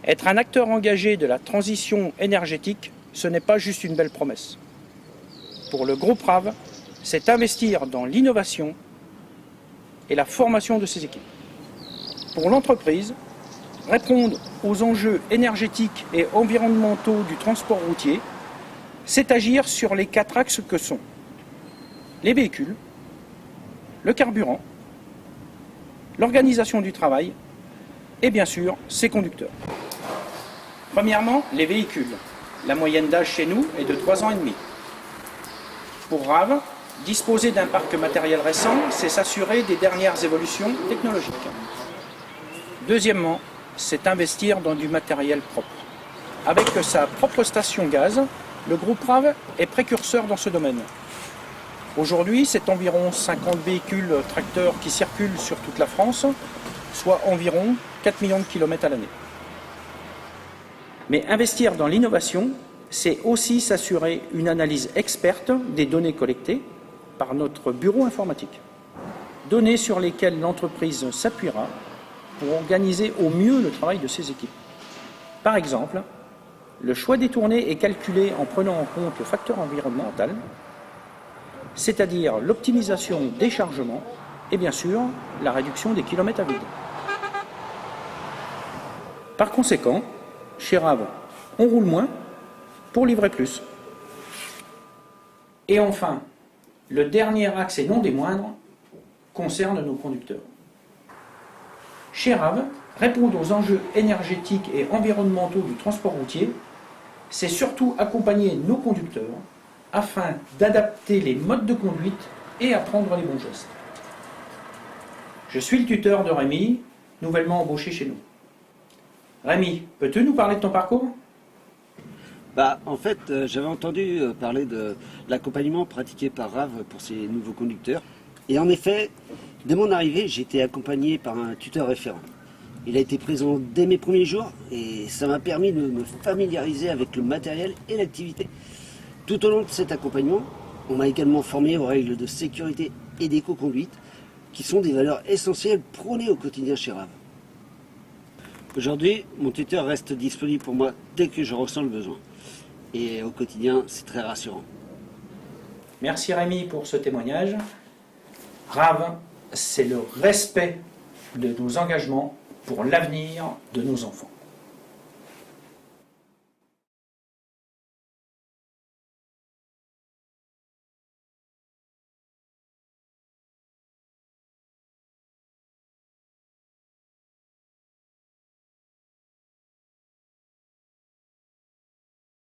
Être un acteur engagé de la transition énergétique, ce n'est pas juste une belle promesse. Pour le groupe RAV, c'est investir dans l'innovation et la formation de ses équipes. Pour l'entreprise, répondre aux enjeux énergétiques et environnementaux du transport routier, c'est agir sur les 4 axes que sont les véhicules, le carburant, l'organisation du travail et bien sûr ses conducteurs. Premièrement, les véhicules. La moyenne d'âge chez nous est de 3 ans et demi. Pour RAV, disposer d'un parc matériel récent, c'est s'assurer des dernières évolutions technologiques. Deuxièmement, c'est investir dans du matériel propre. Avec sa propre station gaz, le groupe RAV est précurseur dans ce domaine. Aujourd'hui, c'est environ 50 véhicules tracteurs qui circulent sur toute la France, soit environ 4 millions de kilomètres à l'année. Mais investir dans l'innovation, c'est aussi s'assurer une analyse experte des données collectées par notre bureau informatique. Données sur lesquelles l'entreprise s'appuiera pour organiser au mieux le travail de ses équipes. Par exemple, le choix des tournées est calculé en prenant en compte le facteur environnemental, c'est-à-dire l'optimisation des chargements et bien sûr la réduction des kilomètres à vide. Par conséquent, chez RAV, on roule moins pour livrer plus. Et enfin, le dernier axe et non des moindres concerne nos conducteurs. Chez RAV, répondre aux enjeux énergétiques et environnementaux du transport routier, c'est surtout accompagner nos conducteurs afin d'adapter les modes de conduite et apprendre les bons gestes. Je suis le tuteur de Rémi, nouvellement embauché chez nous. Rémi, peux-tu nous parler de ton parcours ? En fait, j'avais entendu parler de l'accompagnement pratiqué par RAV pour ces nouveaux conducteurs. Et en effet, dès mon arrivée, j'ai été accompagné par un tuteur référent. Il a été présent dès mes premiers jours et ça m'a permis de me familiariser avec le matériel et l'activité. Tout au long de cet accompagnement, on m'a également formé aux règles de sécurité et d'éco-conduite, qui sont des valeurs essentielles prônées au quotidien chez RAV. Aujourd'hui, mon tuteur reste disponible pour moi dès que je ressens le besoin. Et au quotidien, c'est très rassurant. Merci Rémi pour ce témoignage. RAV, c'est le respect de nos engagements pour l'avenir de nos enfants.